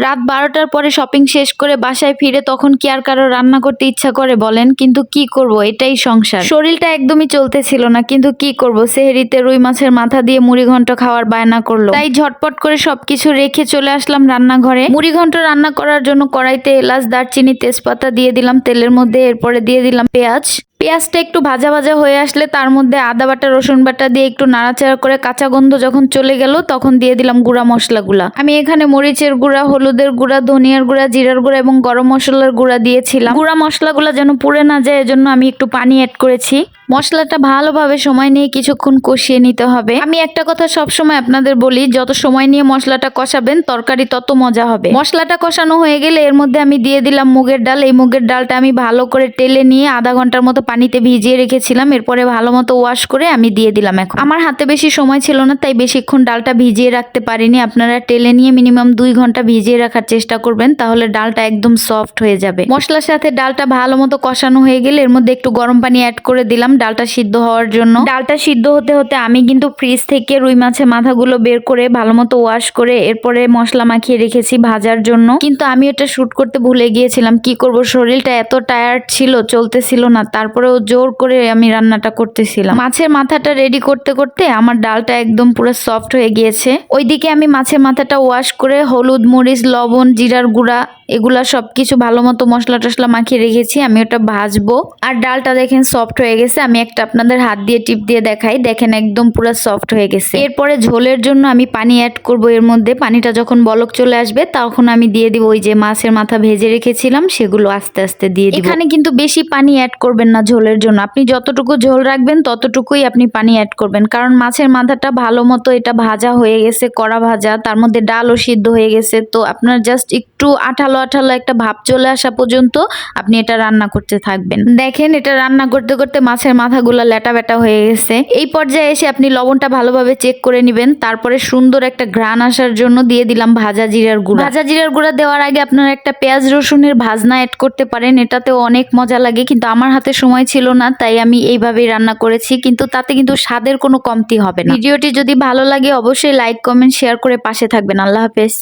রাত 12টার পরে শপিং শেষ করে বাসায় ফিরে তখন কি আর কারো রান্না করতে ইচ্ছা করে বলেন? কিন্তু কি করব, এটাই সংসার। শরীরটা একদমই চলতেছিল না, কিন্তু কি করব, সেহরিতে রুই মাছের মাথা দিয়ে মুড়ি ঘন্ট খাওয়ার বায়না করলো। তাই ঝটপট করে সবকিছু রেখে চলে আসলাম রান্নাঘরে। মুড়ি ঘন্ট রান্না করার জন্য কড়াইতে এলাচ, দারচিনি, তেজপাতা দিয়ে দিলাম তেলের মধ্যে। এরপরে দিয়ে দিলাম পেঁয়াজ। পেঁয়াজটা একটু ভাজা ভাজা হয়ে আসলে তার মধ্যে আদা বাটা, রসুন বাটা দিয়ে একটু নাড়াচাড়া করে কাঁচা গন্ধ যখন চলে গেল তখন দিয়ে দিলাম গুঁড়া মশলাগুলা। আমি এখানে মরিচের গুঁড়া, হলুদের গুঁড়া, ধনিয়ার গুঁড়া, জিরার গুঁড়া এবং গরম মশলার গুঁড়া দিয়েছিলাম। গুঁড়া মশলাগুলা যেন পুড়ে না যায় এজন্য আমি একটু পানি অ্যাড করেছি। মশলাটা ভালোভাবে সময় নিয়ে কিছুক্ষণ কষিয়ে নিতে হবে। আমি একটা কথা সবসময় আপনাদের বলি, যত সময় নিয়ে মশলাটা কষাবেন তরকারি তত মজা হবে। মশলাটা কষানো হয়ে গেলে এর মধ্যে আমি দিয়ে দিলাম মুগের ডাল। এই মুগের ডালটা আমি ভালো করে টেলে নিয়ে আধা ঘন্টার মতো পানিতে ভিজিয়ে রেখেছিলাম। এরপরে ভালো মতো ওয়াশ করে আমি দিয়ে দিলাম। এখন আমার হাতে বেশি সময় ছিল না, তাই বেশিক্ষণ ডালটা ভিজিয়ে রাখতে পারিনি। আপনারা টেলে নিয়ে মিনিমাম 2 ঘন্টা ভিজিয়ে রাখার চেষ্টা করবেন, তাহলে ডালটা একদম সফট হয়ে যাবে। মশলার সাথে ডালটা ভালো মতো কষানো হয়ে গেলে এর মধ্যে একটু গরম পানি অ্যাড করে দিলাম ডালটা সিদ্ধ হওয়ার জন্য। ডালটা সিদ্ধ হতে হতে আমি কিন্তু ফ্রিজ থেকে রুই মাছের মাথাগুলো বের করে ভালো মতো ওয়াশ করে এরপরে মশলা মাখিয়ে রেখেছি ভাজার জন্য। কিন্তু আমি এটা শুট করতে ভুলে গিয়েছিলাম। কি করব, শরীরটা এত টায়ার্ড ছিল, চলতেছিল না, তারপরেও জোর করে আমি রান্নাটা করতেছিলাম। মাছের মাথাটা রেডি করতে করতে আমার ডালটা একদম পুরো সফট হয়ে গিয়েছে। ওইদিকে আমি মাছের মাথাটা ওয়াশ করে হলুদ, মরিচ, লবণ, জিরার গুঁড়া এগুলা সবকিছু ভালো মতো মশলা টশলা মাখিয়ে রেখেছি। আমি ওটা ভাজবো। আর ডালটা দেখেন সফট হয়ে গেছে। আমি একটা আপনাদের হাত দিয়ে টিপ দিয়ে দেখাই, দেখেন একদম পুরো সফট হয়ে গেছে। এরপরে ঝোলের জন্য আমি পানি অ্যাড করব এর মধ্যে। পানিটা যখন বলক চলে আসবে তখন আমি দিয়ে দিব ওই যে মাছের মাথা ভেজে রেখেছিলাম সেগুলো আস্তে আস্তে দিয়ে দিব। এখানে কিন্তু বেশি পানি অ্যাড করবেন না ঝোলের জন্য। আপনি যতটুকু ঝোল রাখবেন ততটুকুই আপনি পানি অ্যাড করবেন, কারণ মাছের মাথাটা ভালো মতো এটা ভাজা হয়ে গেছে, কড়া ভাজা, তার মধ্যে ডালও সিদ্ধ হয়ে গেছে। তো আপনার জাস্ট একটু আঠালো আঠালো একটা ভাব চলে আসা পর্যন্ত আপনি এটা রান্না করতে থাকবেন। দেখেন এটা রান্না করতে করতে মাছের মাথাগুলো লেটা বেটা হয়ে গেছে। এই পর্যায়ে এসে আপনি লবণটা ভালোভাবে চেক করে নেবেন। তারপরে সুন্দর একটা ঘ্রাণ আসার জন্য দিয়ে দিলাম ভাজা জিরার গুঁড়া। ভাজা জিরার গুঁড়া দেওয়ার আগে আপনারা একটা পেঁয়াজ রসুনের ভাজনা অ্যাড করতে পারেন, এটাতেও অনেক মজা লাগে, কিন্তু আমার হাতে সময় ছিল না তাই আমি এইভাবেই রান্না করেছি। কিন্তু তাতে কিন্তু স্বাদের কোনো কমতি হবে না। ভিডিওটি যদি ভালো লাগে অবশ্যই লাইক, কমেন্ট, শেয়ার করে পাশে থাকবেন। আল্লাহ হাফেজ।